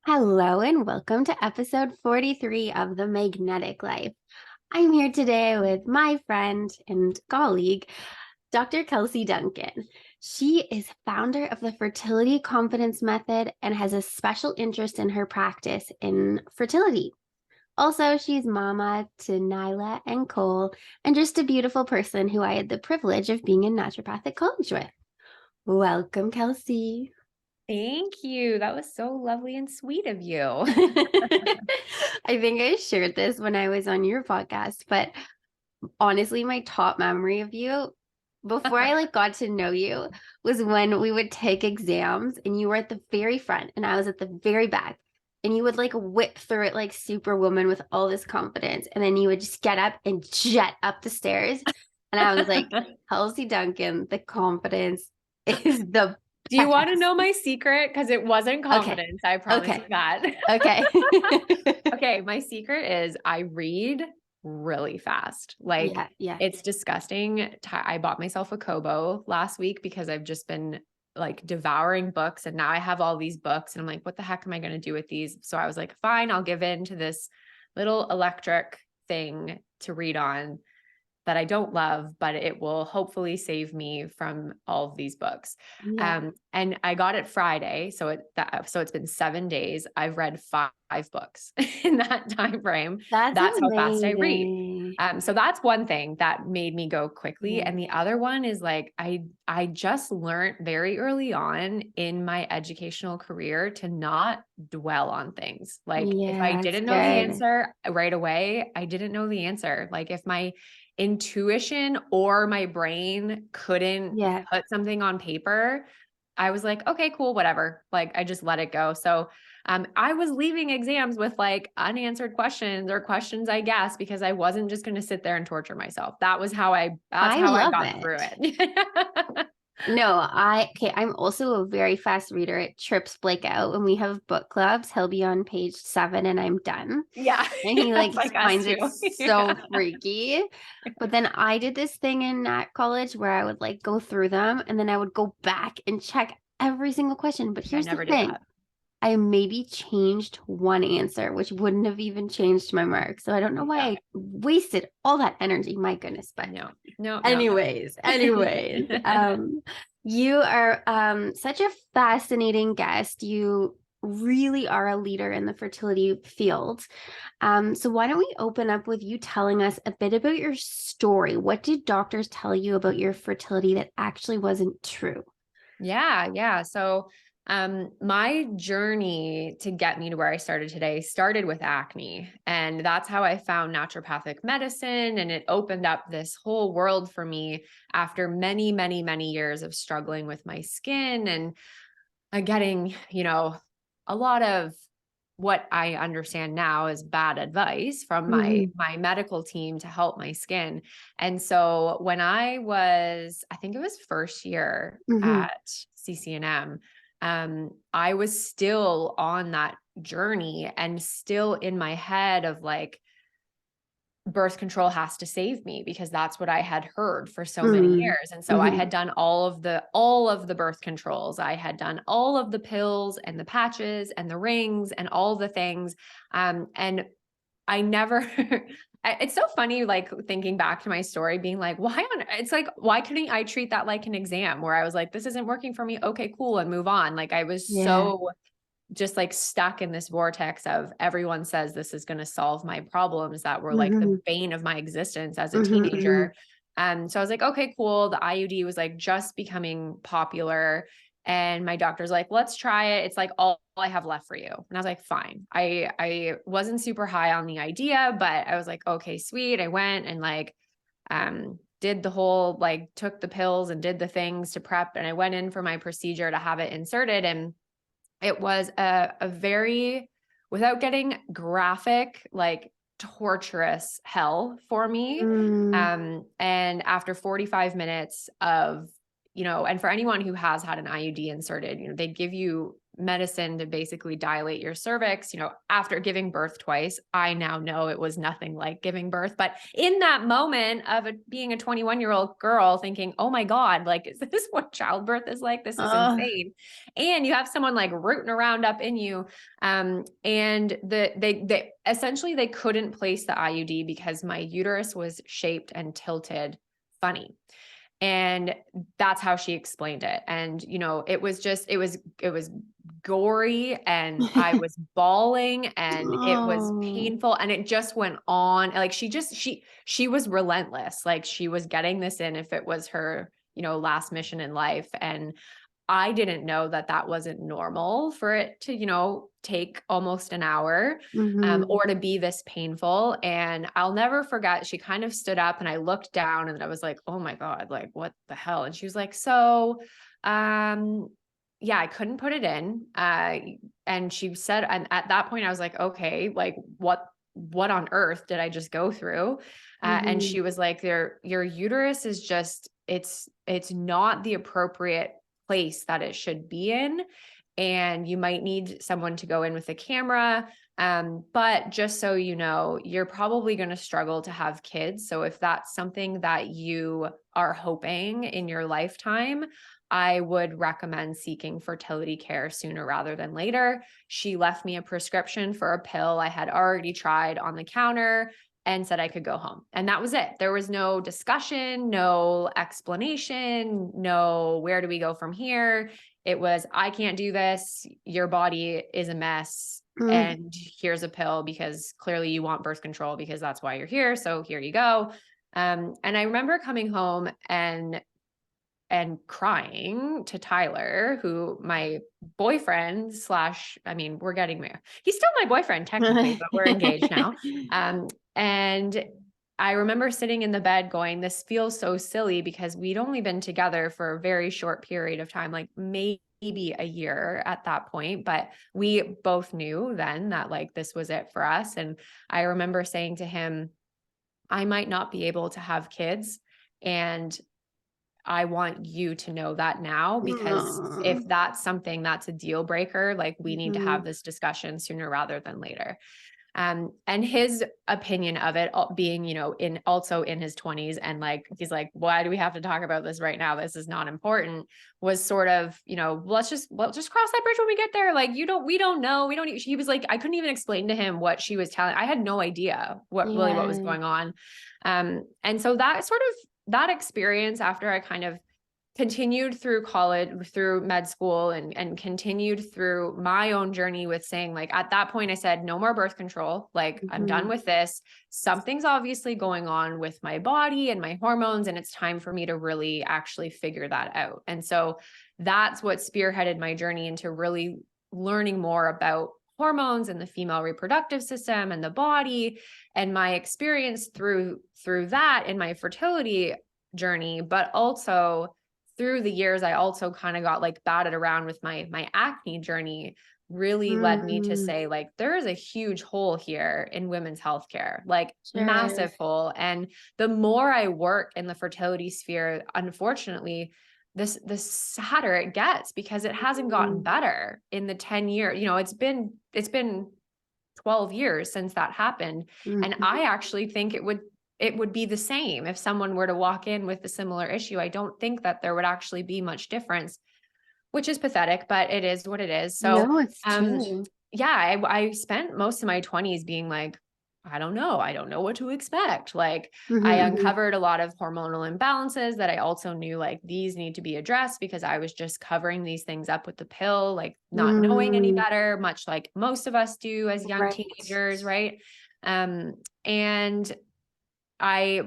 Hello and welcome to episode 43 of The Magnetic Life. I'm here today with my friend and colleague, Dr. Kelsey Duncan. She is founder of the Fertility Confidence Method and has a special interest in her practice in fertility. Also, she's mama to Nyla and Cole, and just a beautiful person who I had the privilege of being in naturopathic college with. Welcome, Kelsey. Thank you. That was so lovely and sweet of you. I think I shared this when I was on your podcast, but honestly, my top memory of you before I got to know you was when we would take exams and you were at the very front and I was at the very back. And you would whip through it like Superwoman with all this confidence. And then you would just get up and jet up the stairs. And I was like, Kelsey Duncan, the confidence is the Do you want to know my secret? Because it wasn't confidence. Okay. I promise you that. Okay. Okay. My secret is I read really fast. Yeah. It's disgusting. I bought myself a Kobo last week because I've just been devouring books. And now I have all these books and I'm like, what the heck am I going to do with these? So I was like, fine, I'll give in to this little electric thing to read on that I don't love, but it will hopefully save me from all of these books. Yeah. And I got it Friday. So it's been 7 days. I've read 5 books in that time frame. That's How fast I read. amazing. So that's one thing that made me go quickly. Yeah. And the other one is I just learned very early on in my educational career to not dwell on things. If I didn't know the answer right away, I didn't know the answer. If my intuition or my brain couldn't put something on paper, I was like, okay, cool, whatever. I just let it go. So I was leaving exams with unanswered questions or questions I guessed because I wasn't just going to sit there and torture myself. That's how I got through it. No, I'm also a very fast reader. It trips Blake out when we have book clubs. He'll be on page 7 and I'm done. Yeah. And he finds it so freaky. But then I did this thing in college where I would go through them and then I would go back and check every single question. But here's the thing. I maybe changed one answer, which wouldn't have even changed my mark. So I don't know why I wasted all that energy. My goodness. But no. Anyways, you are such a fascinating guest. You really are a leader in the fertility field. So why don't we open up with you telling us a bit about your story? What did doctors tell you about your fertility that actually wasn't true? Yeah. So my journey to get me to where I started today started with acne. And that's how I found naturopathic medicine. And it opened up this whole world for me after many, many, many years of struggling with my skin and getting, a lot of what I understand now is bad advice from my medical team to help my skin. And so when I think it was first year at CCNM, I was still on that journey and still in my head of birth control has to save me because that's what I had heard for so many years. And so I had done all of the birth controls. I had done all of the pills and the patches and the rings and all the things. And I never, it's so funny, thinking back to my story being why couldn't I treat that like an exam where I was like, this isn't working for me. Okay, cool. And move on. I was so just stuck in this vortex of everyone says this is going to solve my problems that were the bane of my existence as a teenager. So I was like, okay, cool. The IUD was just becoming popular. And my doctor's like, let's try it. It's all I have left for you. And I was like, fine. I wasn't super high on the idea, but I was like, okay, sweet. I went and did the whole, took the pills and did the things to prep. And I went in for my procedure to have it inserted. And it was a very, without getting graphic, torturous hell for me. And after 45 minutes of, and for anyone who has had an IUD inserted, they give you medicine to basically dilate your cervix. After giving birth twice, I now know it was nothing like giving birth. But in that moment of being a 21-year-old girl thinking, oh my God, like, is this what childbirth is like? This is Oh. insane. And you have someone like rooting around up in you. And they essentially, they couldn't place the IUD because my uterus was shaped and tilted funny. And that's how she explained it. And, it was gory, and I was bawling, and it was Oh. painful, and it just went on. Like, she was relentless. Like, she was getting this in if it was her, last mission in life. And I didn't know that that wasn't normal for it to, take almost an hour, Mhm. or to be this painful. And I'll never forget, she kind of stood up and I looked down and I was like, oh my God, like, what the hell? And she was like, so, yeah, I couldn't put it in. And she said, and at that point I was like, okay, like what on earth did I just go through? And Mhm. she was like, your uterus is just, it's not the appropriate place that it should be in. And you might need someone to go in with a camera. But just so you know, you're probably going to struggle to have kids. So if that's something that you are hoping in your lifetime, I would recommend seeking fertility care sooner rather than later. She left me a prescription for a pill I had already tried on the counter and said I could go home. And that was it. There was no discussion, no explanation, no where do we go from here. It was, I can't do this. Your body is a mess. Mm. And here's a pill because clearly you want birth control because that's why you're here. So here you go. And I remember coming home and crying to Tyler, who my boyfriend slash, I mean, we're getting married. He's still my boyfriend technically, but we're engaged now. And I remember sitting in the bed going, this feels so silly because we'd only been together for a very short period of time, like maybe a year at that point, but we both knew then that like this was it for us. And I remember saying to him, I might not be able to have kids. And I want you to know that now, because Aw. if that's something that's a deal breaker, like we need to have Mhm. this discussion sooner rather than later. And his opinion of it being, in his 20s, and like, he's like, why do we have to talk about this right now? This is not important, was sort of, let's just cross that bridge when we get there. Like, we don't know. He was like, I couldn't even explain to him what she was telling. I had no idea what was Yeah. going on. And so that experience, after I kind of continued through college, through med school, and continued through my own journey with saying, like, at that point I said, no more birth control. Like, I'm done Mhm. with this. Something's obviously going on with my body and my hormones, and it's time for me to really actually figure that out. And so that's what spearheaded my journey into really learning more about hormones and the female reproductive system and the body, and my experience through that in my fertility journey. But also through the years, I also kind of got like batted around with my acne journey, really led me to Mm. say, like, there is a huge hole here in women's healthcare, like Sure. massive hole. And the more I work in the fertility sphere, unfortunately, the sadder it gets, because it hasn't gotten Mhm. better in the 10 years. It's been 12 years since that happened. And Mhm. I actually think it would be the same if someone were to walk in with a similar issue. I don't think that there would actually be much difference, which is pathetic, but it is what it is. So, No, it's um, true. yeah, I spent most of my 20s being like, I don't know. I don't know what to expect. Like, I Mhm, mhm. uncovered a lot of hormonal imbalances that I also knew, like, these need to be addressed, because I was just covering these things up with the pill, like not knowing any Mm. better, much like most of us do as young Right. teenagers, right? And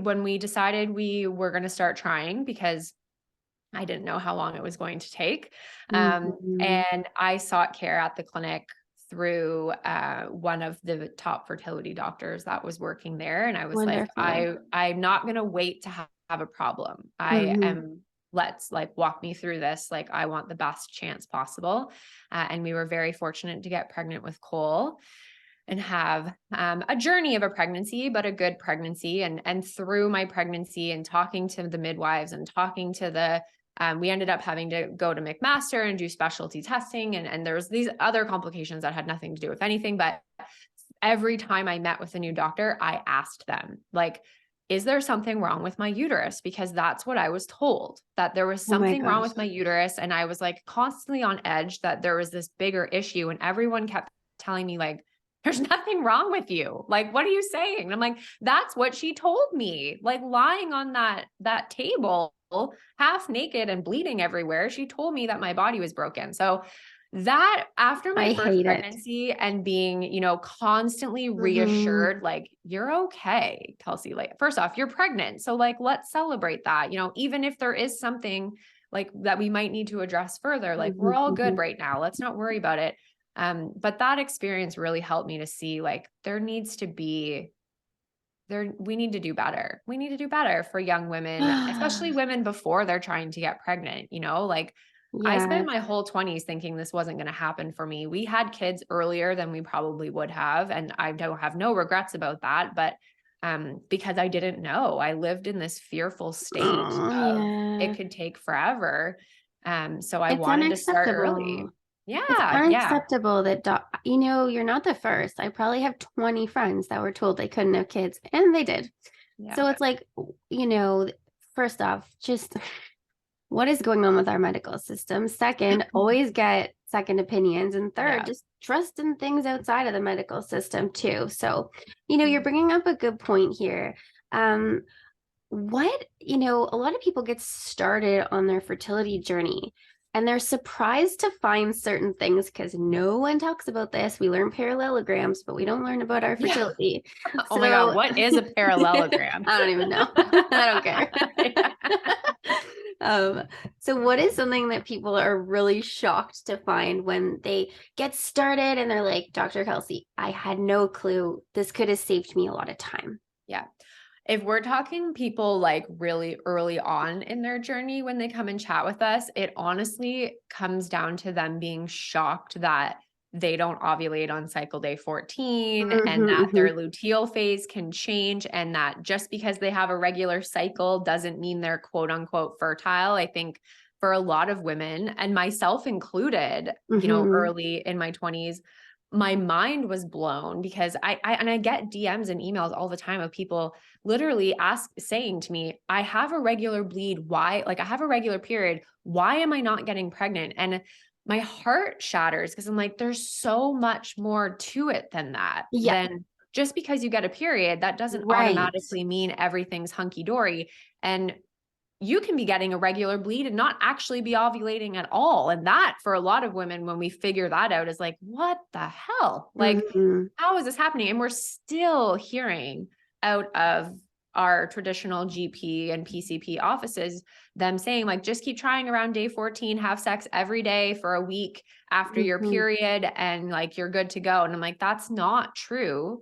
when we decided we were going to start trying, because I didn't know how long it was going to take. Mhm. And I sought care at the clinic through one of the top fertility doctors that was working there. And I was like, Wonderful. I'm not going to wait to have a problem. Mhm. Let's like walk me through this. Like, I want the best chance possible. And we were very fortunate to get pregnant with Cole and have a journey of a pregnancy, but a good pregnancy. And through my pregnancy and talking to the midwives and talking to the we ended up having to go to McMaster and do specialty testing. And there was these other complications that had nothing to do with anything. But every time I met with a new doctor, I asked them, like, is there something wrong with my uterus? Because that's what I was told, that there was Oh my something wrong gosh. with my uterus. And I was like constantly on edge that there was this bigger issue. And everyone kept telling me, like, there's nothing wrong with you. Like, what are you saying? And I'm like, that's what she told me. Like, lying on that table, half naked and bleeding everywhere, she told me that my body was broken. So that after my I first hate it. pregnancy and being, constantly Mhm. reassured, like, you're okay, Kelsey, like, first off, you're pregnant. So like, let's celebrate that, even if there is something like that we might need to address further, like, we're Mhm, all good mhm. right now. Let's not worry about it. But that experience really helped me to see, like, we need to do better. We need to do better for young women, especially women before they're trying to get pregnant, like, I spent Yes. my whole 20s thinking this wasn't going to happen for me. We had kids earlier than we probably would have, and I don't have no regrets about that, but because I didn't know. I lived in this fearful state Oh, of it yeah. could take forever. So I It's wanted to start early. unacceptable. It's Yeah, yeah, unacceptable that, you're not the first. I probably have 20 friends that were told they couldn't have kids, and they did. yeah. So it's like, you know, first off, just what is going on with our medical system? Second, always get second opinions. And third, Yeah. just trust in things outside of the medical system too. So, you're Mhm. bringing up a good point here. Um, a lot of people get started on their fertility journey and they're surprised to find certain things because no one talks about this. We learn parallelograms, but we don't learn about our Yeah. fertility. Oh my God, So what is a I parallelogram? don't even know. I don't care. Yeah. um, so what is something that people are really shocked to find when they get started and they're like, Dr. Kelsey, I had no clue. This could have saved me a lot of time. Yeah. If we're talking people like really early on in their journey when they come and chat with us, it honestly comes down to them being shocked that they don't ovulate on cycle day 14 and that Hmm. their luteal phase can change, and that just because they have a regular cycle doesn't mean they're quote unquote fertile. I think for a lot of women, and myself included, Hmm. early in my 20s, my mind was blown because I get DMs and emails all the time of people literally saying to me, I have a regular bleed. Why? Like, I have a regular period. Why am I not getting pregnant? And my heart shatters because I'm like, there's so much more to it than that. Yeah, Than just because you get a period, that doesn't right. automatically mean everything's hunky dory. And you can be getting a regular bleed and not actually be ovulating at all. And that, for a lot of women, when we figure that out, is like, what the hell? Like, Hmm. how is this happening? And we're still hearing out of our traditional GP and PCP offices them saying, like, just keep trying around day 14, have sex every day for a week after your Hmm. period, and like, you're good to go. And I'm like, that's not true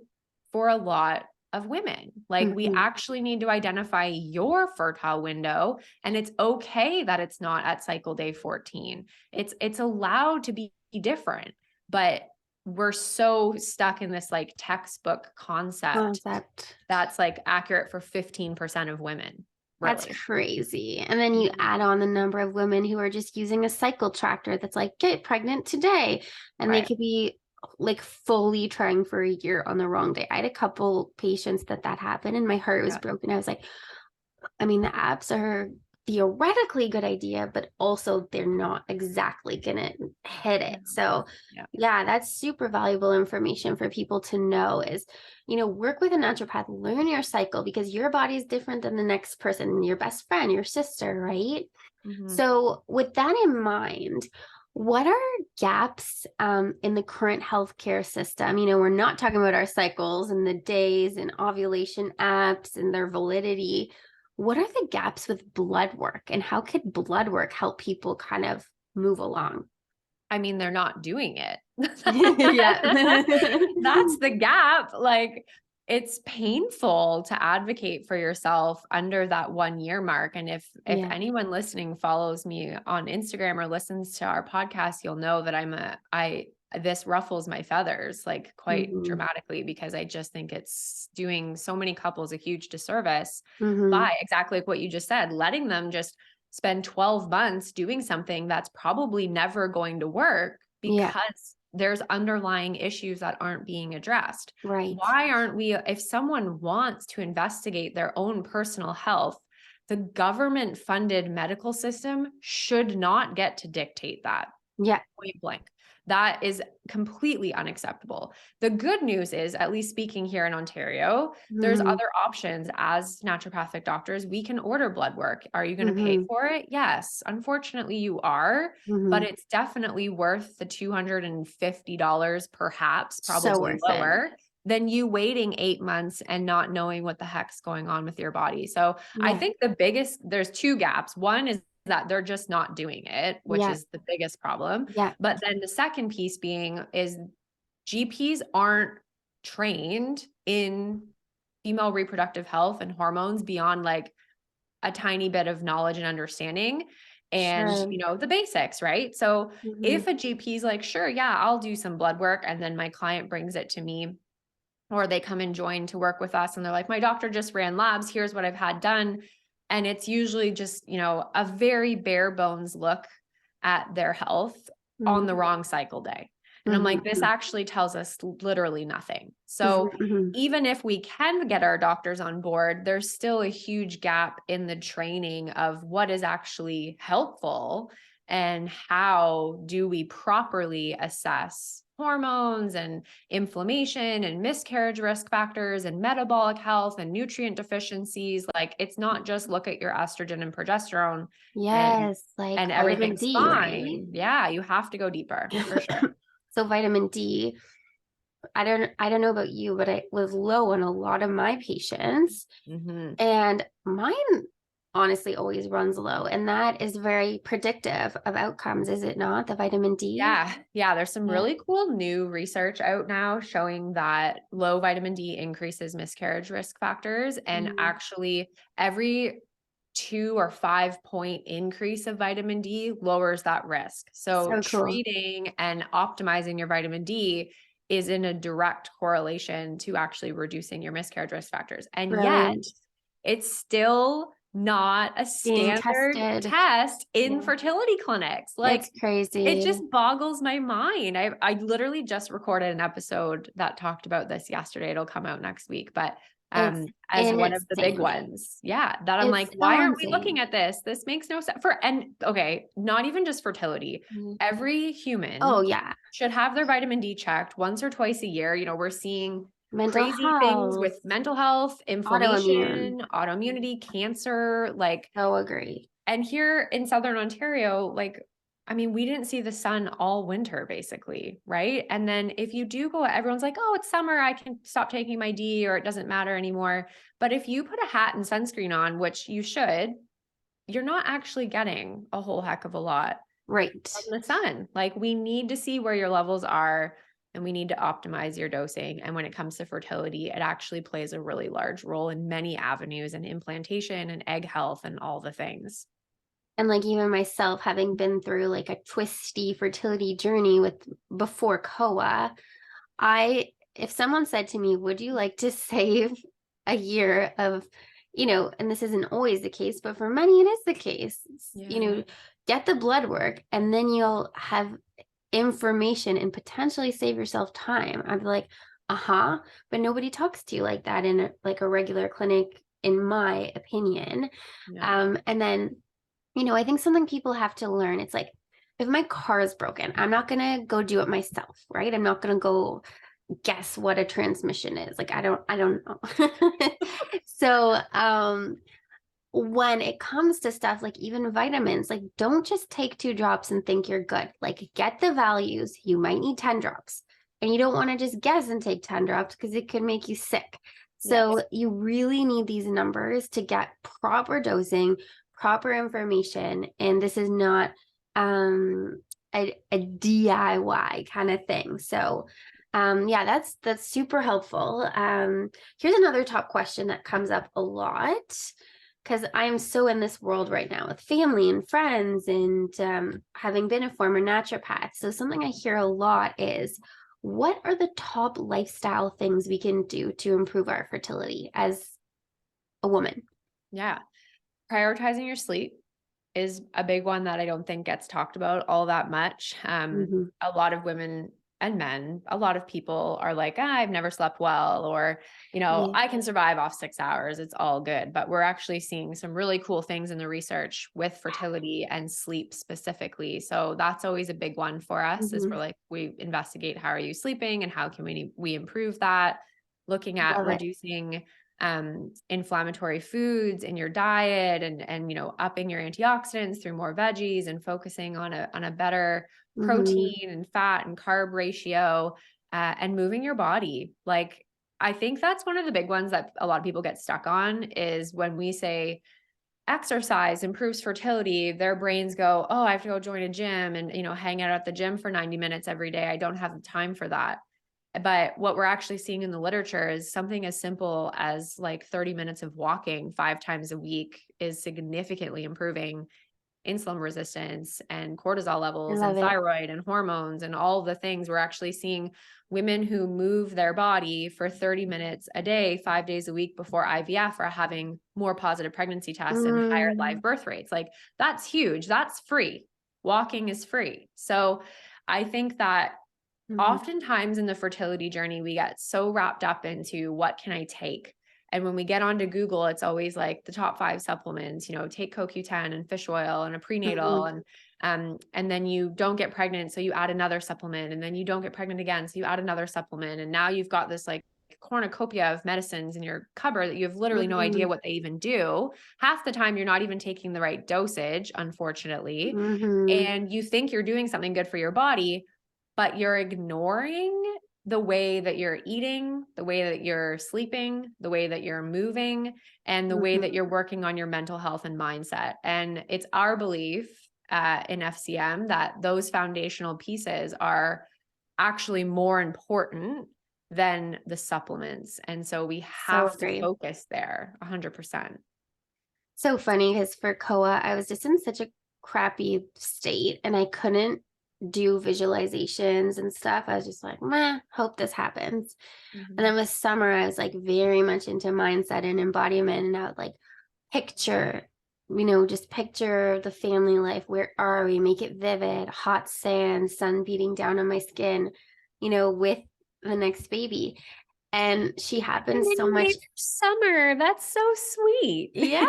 for a lot of women. Like, we Hmm. actually need to identify your fertile window, and it's okay that it's not at cycle day 14. It's allowed to be different, but we're so stuck in this like textbook concept Concept. that's like accurate for 15% of women, That's really. crazy. And then you Mhm. add on the number of women who are just using a cycle tractor that's like, get pregnant today. And they Right. could be like fully trying for a year on the wrong day. I had a couple patients that happened and my heart was Yeah. broken. I was like, I mean, the apps are theoretically a good idea, but also they're not exactly gonna hit Yeah. it. So Yeah. yeah, that's super valuable information for people to know is, work with a naturopath, learn your cycle because your body is different than the next person, your best friend, your sister, right? Mhm. So with that in mind, what are gaps in the current healthcare system? We're not talking about our cycles and the days and ovulation apps and their validity. What are the gaps with blood work and how could blood work help people kind of move along? I mean, they're not doing it. Yeah. That's the gap. Like, it's painful to advocate for yourself under that 1 year mark. And if Yeah. anyone listening follows me on Instagram or listens to our podcast, you'll know that this ruffles my feathers like quite Hmm. dramatically, because I just think it's doing so many couples a huge disservice Hmm. by exactly like what you just said, letting them just spend 12 months doing something that's probably never going to work Yeah. because there's underlying issues that aren't being addressed. Right. Why aren't we, if someone wants to investigate their own personal health, the government funded medical system should not get to dictate that. Yeah. Point blank. That is completely unacceptable. The good news is, at least speaking here in Ontario, there's Mm-hmm. other options as naturopathic doctors. We can order blood work. Are you going to pay Mm-hmm. for it? Yes. Unfortunately, you are, but Mm-hmm. it's definitely worth the $250, perhaps, So probably worth it. lower than you waiting 8 months and not knowing what the heck's going on with your body. So I Yeah. think there's two gaps. One is that they're just not doing it, which Yeah. is the biggest problem. Yeah. But then the second piece being is GPs aren't trained in female reproductive health and hormones beyond like a tiny bit of knowledge and understanding and, Sure. the basics, right? So Mm-hmm. if a GP is like, sure, yeah, I'll do some blood work, and then my client brings it to me, or they come and join to work with us and they're like, my doctor just ran labs, here's what I've had done. And it's usually just, a very bare bones look at their health on the Mm-hmm. wrong cycle day. And I'm like, this Mm-hmm. actually tells us literally nothing. So Mm-hmm. even if we can get our doctors on board, there's still a huge gap in the training of what is actually helpful and how do we properly assess hormones and inflammation and miscarriage risk factors and metabolic health and nutrient deficiencies. Like, it's not just look at your estrogen and progesterone and Yes, like vitamin everything's D, right? fine. Yeah, you have to go deeper for sure. So vitamin D, I don't know about you, but it was low in a lot of my patients, Hmm. and mine honestly always runs low, and that is very predictive of outcomes, is it not? The vitamin D? Yeah. Yeah. There's some Yeah. really cool new research out now showing that low vitamin D increases miscarriage risk factors. And Mhm. actually, every 2 or 5 point increase of vitamin D lowers that risk. So So cool. treating and optimizing your vitamin D is in a direct correlation to actually reducing your miscarriage risk factors. And yet Brilliant. it's still not a Being standard tested. test in Yeah. fertility clinics. It's Like, it crazy. just boggles my mind. I literally just recorded an episode that talked about this yesterday. It'll come out next week, but It's as one of the big insane. ones. Yeah, that I'm It's like, so why aren't we looking insane. at this? This makes no sense. And okay, not even just fertility. Mhm. Every Oh, human yeah. should have their vitamin D checked once or twice a year. We're seeing Mental crazy things health, with mental health, autoimmune. inflammation, autoimmunity, cancer, like, So agree. and here in Southern Ontario, like, I mean, we didn't see the sun all winter, basically, right? And then if you do go, everyone's like, oh, it's summer, I can stop taking my D, or it doesn't matter anymore. But if you put a hat and sunscreen on, which you should, you're not actually getting a whole heck of a lot Right. from the sun. Like, we need to see where your levels are and we need to optimize your dosing. And when it comes to fertility, it actually plays a really large role in many avenues, and implantation and egg health and all the things. And like even myself having been through like a twisty fertility journey with before COA, I if someone said to me, "Would you like to save a year of, and this isn't always the case, but for many it is the case, Yeah. get the blood work and then you'll have information and potentially save yourself time." I'd be like, "Uh-huh," but nobody talks to you like that in like a regular clinic, in my opinion. No. And then I think something people have to learn, it's like, if my car is broken, I'm not going to go do it myself, right? I'm not going to go guess what a transmission is. Like, I don't know. So, when it comes to stuff like even vitamins, like, don't just take 2 drops and think you're good. Like, get the values. You might need 10 drops. And you don't want to just guess and take 10 drops because it could make you sick. So Yes. you really need these numbers to get proper dosing, proper information. And this is not um, a DIY kind of thing. So yeah, that's super helpful. Here's another top question that comes up a lot, because I'm so in this world right now with family and friends, and having been a former naturopath. So something I hear a lot is, what are the top lifestyle things we can do to improve our fertility as a woman? Yeah. Prioritizing your sleep is a big one that I don't think gets talked about all that much. Mhm. A lot of women and men, a lot of people are like, I've never slept well, or, Yeah. I can survive off 6 hours. It's all good. But we're actually seeing some really cool things in the research with fertility and sleep specifically. So that's always a big one for us is Mhm. we're like, we investigate how are you sleeping and how can we improve that, looking at Love it. reducing inflammatory foods in your diet and upping your antioxidants through more veggies and focusing on a better Mhm. protein and fat and carb ratio, and moving your body. Like, I think that's one of the big ones that a lot of people get stuck on is when we say exercise improves fertility, their brains go, oh, I have to go join a gym and, hang out at the gym for 90 minutes every day. I don't have the time for that. But what we're actually seeing in the literature is something as simple as like 30 minutes of walking 5 times a week is significantly improving insulin resistance and cortisol I levels love and it. thyroid and hormones and all the things. We're actually seeing women who move their body for 30 minutes a day, 5 days a week before IVF are having more positive pregnancy tests and higher live Mm. birth rates. Like, that's huge. That's free. Walking is free. So I think that Mhm. oftentimes in the fertility journey, we get so wrapped up into what can I take? And when we get onto Google, it's always like the top 5 supplements, take CoQ10 and fish oil and a prenatal Mhm. and then you don't get pregnant. So you add another supplement and then you don't get pregnant again. So you add another supplement. And now you've got this like cornucopia of medicines in your cupboard that you have literally no idea Mhm. what they even do. Half the time you're not even taking the right dosage, unfortunately. Mhm. And you think you're doing something good for your body, but you're ignoring the way that you're eating, the way that you're sleeping, the way that you're moving, and the way that Mhm. you're working on your mental health and mindset. And it's our belief in FCM that those foundational pieces are actually more important than the supplements. And so we So have to agree. focus there 100%. So funny because for COA, I was just in such a crappy state and I couldn't do visualizations and stuff. I was just like, meh, hope this happens. And Mhm. then with summer, I was like very much into mindset and embodiment. And I would like picture, just picture the family life. Where are we? Make it vivid, hot sand, sun beating down on my skin, with the next baby. And she And happened then so you much. named your summer. That's so sweet. Yeah,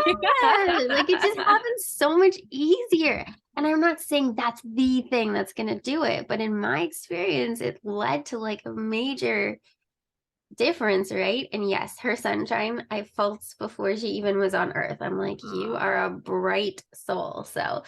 like it just happens so much easier. And I'm not saying that's the thing that's going to do it, but in my experience, it led to like a major difference, right? And yes, her sunshine, I felt before she even was on earth. I'm like, you Aw. are a bright soul. So,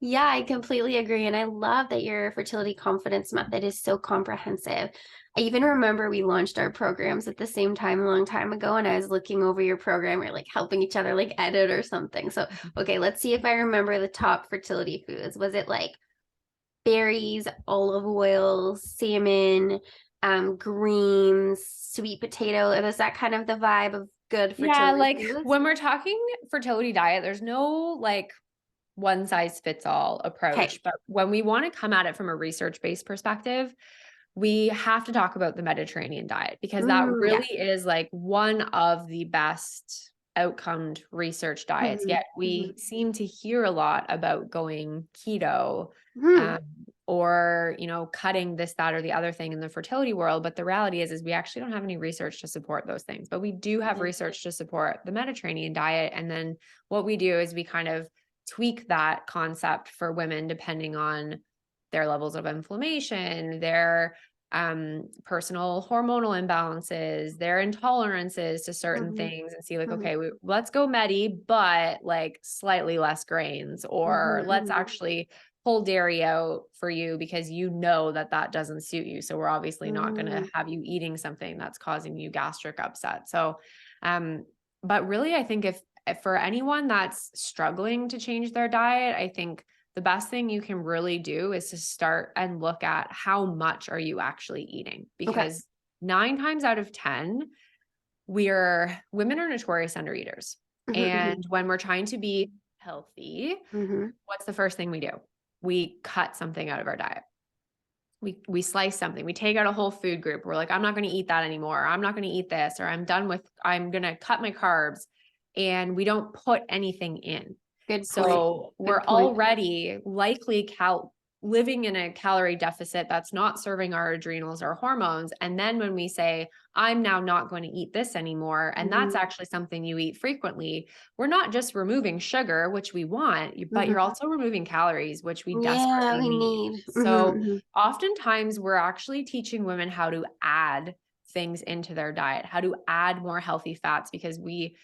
yeah, I completely agree. And I love that your fertility confidence method is so comprehensive. I even remember we launched our programs at the same time a long time ago, and I was looking over your program. We're like helping each other like edit or something. So, okay, let's see if I remember the top fertility foods. Was it like berries, olive oil, salmon, greens, sweet potato? Was that kind of the vibe of good Yeah, fertility like foods? when we're talking fertility diet, there's no like one size fits all Okay. approach. But when we want to come at it from a research based perspective, we have to talk about the Mediterranean diet because that Yeah. really is like one of the best outcomed research diets. Hmm. Yet we seem to hear a lot about going keto, Hmm. um, or cutting this, that, or the other thing in the fertility world. But the reality is we actually don't have any research to support those things. But we do have Okay. research to support the Mediterranean diet. And then what we do is we kind of tweak that concept for women depending on their levels of inflammation, their personal hormonal imbalances, their intolerances to certain Hmm. things, and see like, Hmm. okay, let's go medi, but like slightly less grains, or let's Hmm. actually pull dairy out for you because that doesn't suit you. So we're obviously not going to Hmm. have you eating something that's causing you gastric upset. So, but really, I think if for anyone that's struggling to change their diet, I think the best thing you can really do is to start and look at how much are you actually eating, Okay. because 9 times out of 10, women are notorious undereaters. Hmm. And when we're trying to be healthy, Hmm. what's the first thing we do? We cut something out of our diet. We slice something. We take out a whole food group. We're like, I'm not going to eat that anymore. I'm not going to eat this, or I'm going to cut my carbs. And we don't put anything in. Good point. So Good we're point. already likely living in a calorie deficit that's not serving our adrenals or hormones. And then when we say, I'm now not going to eat this anymore, and that's Mhm. actually something you eat frequently, we're not just removing sugar, which we want, but Mhm. you're also removing calories, which we Yeah, desperately we need. need. Mhm, So mhm. oftentimes we're actually teaching women how to add things into their diet, how to add more healthy fats, because we,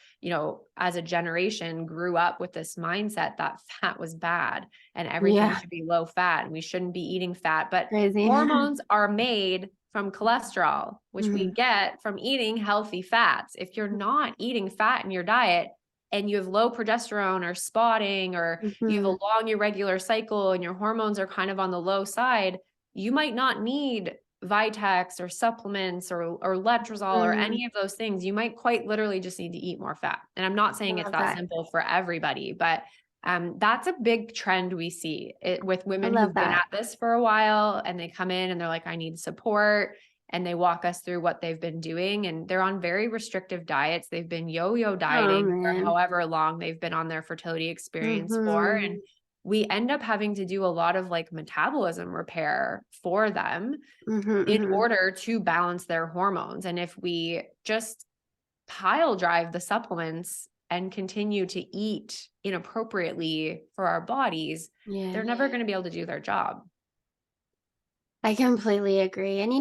as a generation grew up with this mindset that fat was bad and everything Yeah, should be low fat and we shouldn't be eating fat. But crazy. hormones are made from cholesterol, which we Mhm. get from eating healthy fats. If you're not eating fat in your diet and you have low progesterone or spotting, or you have a Mhm. long irregular cycle and your hormones are kind of on the low side, you might not need Vitex or supplements or letrozole or Mhm. any of those things. You might quite literally just need to eat more fat. And I'm not I saying it's love that that. simple for everybody, but that's a big trend we see with I women love who've been that. at this for a while, and they come in and they're like, I need support. And they walk us through what they've been doing. And they're on very restrictive diets. They've been yo-yo Oh, dieting for man. however long they've been on their fertility experience for. And Mhm. we end up having to do a lot of like metabolism repair for them Mhm, in mhm. order to balance their hormones. And if we just pile drive the supplements and continue to eat inappropriately for our bodies, Yeah. they're never going to be able to do their job. I completely agree. And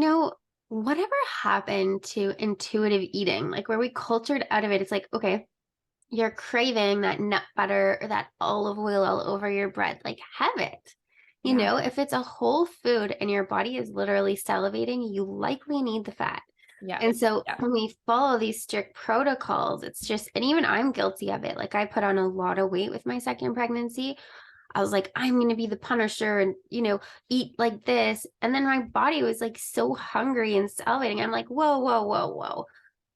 whatever happened to intuitive eating? Like, where we cultured out of it, it's like, okay, you're craving that nut butter or that olive oil all over your bread. Like, have it. Yeah. If it's a whole food and your body is literally salivating, you likely need the fat. Yeah. And so Yeah. when we follow these strict protocols, it's just, and even I'm guilty of it. Like, I put on a lot of weight with my second pregnancy. I was like, I'm going to be the punisher and, eat like this. And then my body was like so hungry and salivating. I'm like, whoa, whoa, whoa, whoa.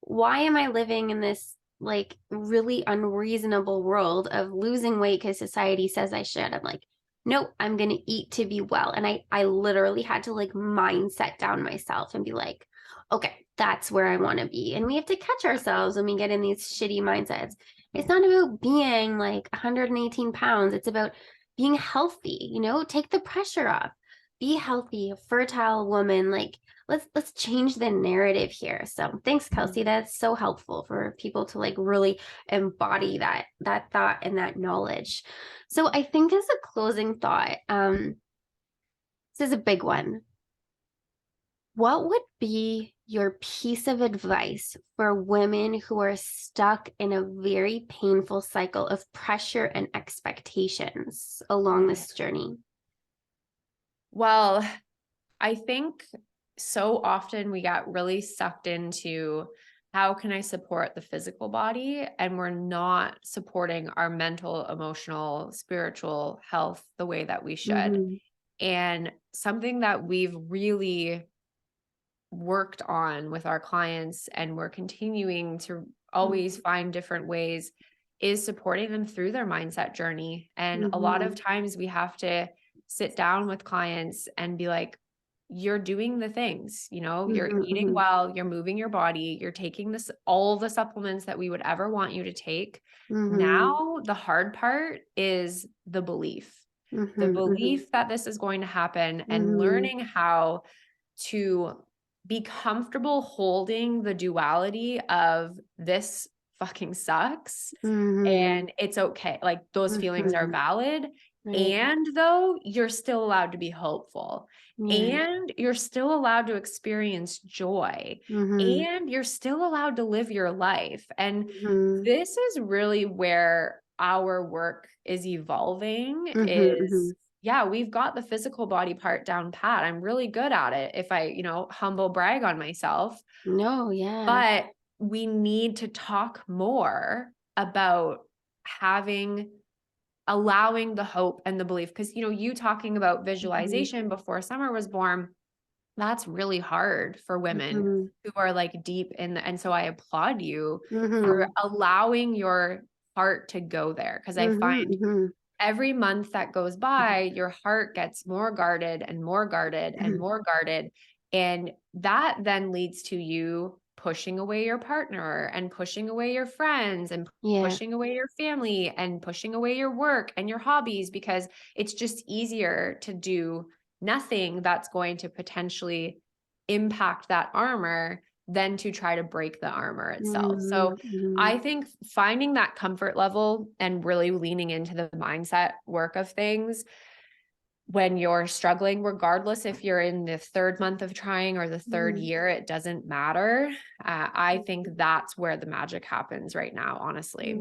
Why am I living in this like really unreasonable world of losing weight because society says I should? I'm like, nope, I'm going to eat to be well. And I literally had to like mindset down myself and be like, okay, that's where I want to be. And we have to catch ourselves when we get in these shitty mindsets. It's not about being like 118 pounds. It's about being healthy, take the pressure off. Be healthy, a fertile woman. Like, let's change the narrative here. So thanks, Kelsey. Mhm. That's so helpful for people to like really embody that thought and that knowledge. So I think as a closing thought, this is a big one. What would be your piece of advice for women who are stuck in a very painful cycle of pressure and expectations along this journey? Well, I think so often we got really sucked into how can I support the physical body? And we're not supporting our mental, emotional, spiritual health the way that we should. Mm-hmm. And something that we've really worked on with our clients, and we're continuing to always find different ways, is supporting them through their mindset journey. And a lot Mm-hmm. of times we have to sit down with clients and be like, you're doing the things, you're Mm-hmm. eating Mm-hmm. well, you're moving your body, you're taking all the supplements that we would ever want you to take. Mm-hmm. Now, the hard part is the Mm-hmm. belief that this is going to happen, and Mm-hmm. learning how to be comfortable holding the duality of this fucking sucks Mm-hmm. and it's okay. Like those feelings are Mm-hmm. valid. Right. And though you're still allowed to be hopeful, Yeah. and you're still allowed to experience joy, Mm-hmm. and you're still allowed to live your life. And Mm-hmm. this is really where our work is evolving Mm-hmm. is, yeah, we've got the physical body part down pat. I'm really good at it, if I, humble brag on myself. No, yeah. But we need to talk more about having allowing the hope and the belief, because you talking about Mm-hmm. visualization before Summer was born, that's really hard for women Mm-hmm. who are like deep in and so I applaud you for Mm-hmm. allowing your heart to go there, because I find Mm-hmm. every month that goes by, your heart gets more guarded and more guarded and Mm-hmm. more guarded. And that then leads to you pushing away your partner and pushing away your friends and Yeah. pushing away your family and pushing away your work and your hobbies, because it's just easier to do nothing that's going to potentially impact that armor than to try to break the armor itself. So Mm-hmm. I think finding that comfort level and really leaning into the mindset work of things when you're struggling, regardless if you're in the third month of trying or the third Mm-hmm. year, it doesn't matter. I think that's where the magic happens right now, honestly.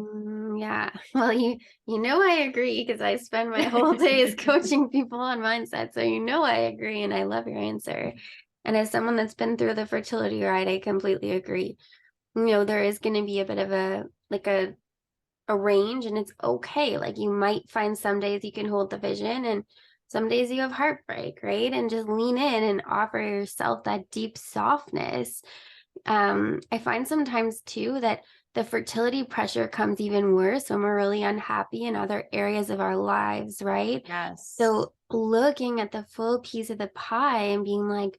Yeah. Well, I agree because I spend my whole days coaching people on mindset. So I agree and I love your answer. And as someone that's been through the fertility ride, I completely agree. There is going to be a bit of a range and it's okay. Like you might find some days you can hold the vision and some days you have heartbreak, right? And just lean in and offer yourself that deep softness. I find sometimes too that the fertility pressure comes even worse when we're really unhappy in other areas of our lives, right? Yes. So looking at the full piece of the pie and being like,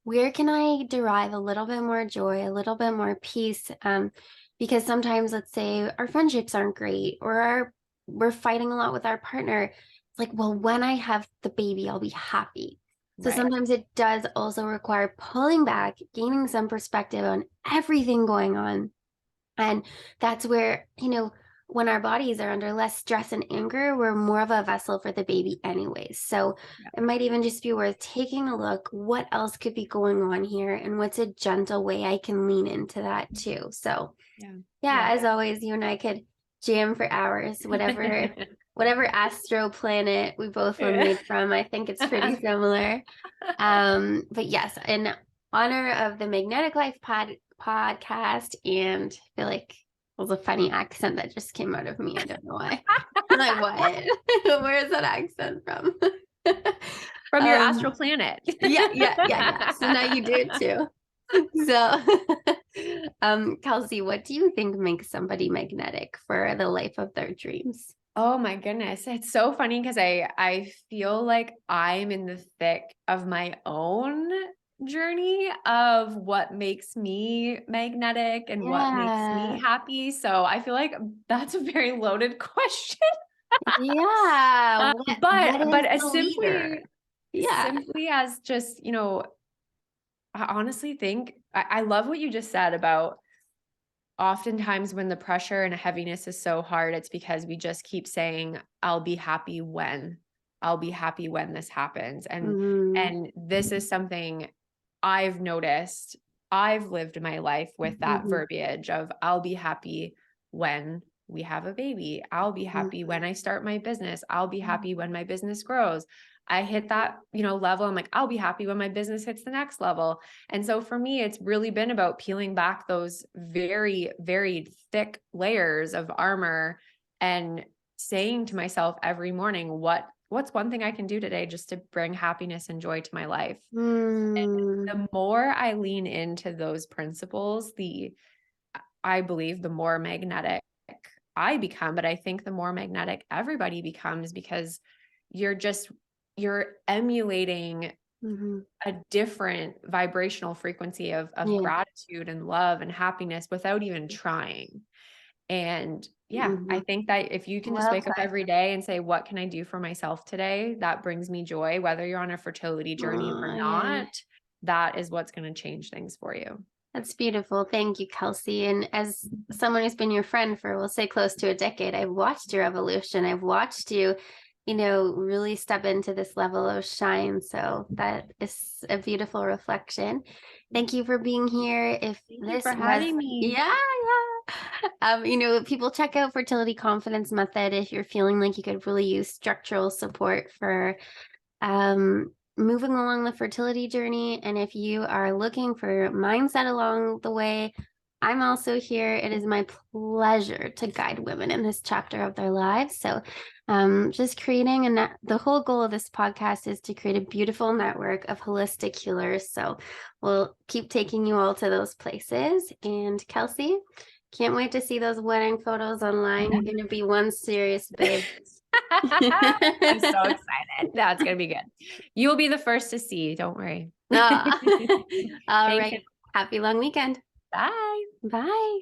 where can I derive a little bit more joy, a little bit more peace? Because sometimes, let's say our friendships aren't great, or we're fighting a lot with our partner. It's like, well, when I have the baby, I'll be happy. So Right. sometimes it does also require pulling back, gaining some perspective on everything going on. And that's where, when our bodies are under less stress and anger, we're more of a vessel for the baby anyways. So Yeah. it might even just be worth taking a look, what else could be going on here and what's a gentle way I can lean into that too. So Yeah. yeah, Yeah. as always, you and I could jam for hours, whatever astro planet we both were Yeah. made from. I think it's pretty similar. But yes, in honor of the Magnetic Life podcast, and I feel like it was a funny accent that just came out of me. I don't know why. Like what? Where is that accent from? From your astral um, planet. yeah. So now you do it too. So, Kelsey, what do you think makes somebody magnetic for the life of their dreams? Oh my goodness. It's so funny because I feel like I'm in the thick of my own journey of what makes me magnetic and what makes me Yeah, happy. So I feel like that's a very loaded question. yeah. What But is as the leader? Yeah. simply as just, I honestly think I love what you just said about oftentimes when the pressure and heaviness is so hard, it's because we just keep saying, I'll be happy when this happens. Mm-hmm. And this is something I've noticed. I've lived my life with that Mm-hmm. verbiage of I'll be happy when we have a baby. I'll be happy when I start my business. I'll be happy when my business grows. I hit that, level. I'm like, I'll be happy when my business hits the next level. And so for me, it's really been about peeling back those very, very thick layers of armor and saying to myself every morning, what's one thing I can do today just to bring happiness and joy to my life? Mm-hmm. And the more I lean into those principles, I believe the more magnetic I become, but I think the more magnetic everybody becomes because you're just you're emulating Mm-hmm. a different vibrational frequency of Yeah. gratitude and love and happiness without even trying. And yeah, Mm-hmm. I think that if you can just Well wake up said. every day and say, what can I do for myself today? That brings me joy, whether you're on a fertility journey or Yeah. not, that is what's going to change things for you. That's beautiful. Thank you, Kelsey. And as someone who's been your friend for, we'll say, close to a decade, I've watched your evolution. I've watched you, really step into this level of shine. So that is a beautiful reflection. Thank you for being here. If Thank you this for was, having me. yeah. People check out Fertility Confidence Method if you're feeling like you could really use structural support for moving along the fertility journey. And if you are looking for mindset along the way, I'm also here. It is my pleasure to guide women in this chapter of their lives. So, just creating the whole goal of this podcast is to create a beautiful network of holistic healers. So, we'll keep taking you all to those places. And Kelsey, can't wait to see those wedding photos online. You're going to be one serious babe. I'm so excited. That's going to be good. You will be the first to see. Don't worry. All Thank right. Happy long weekend. Bye. Bye.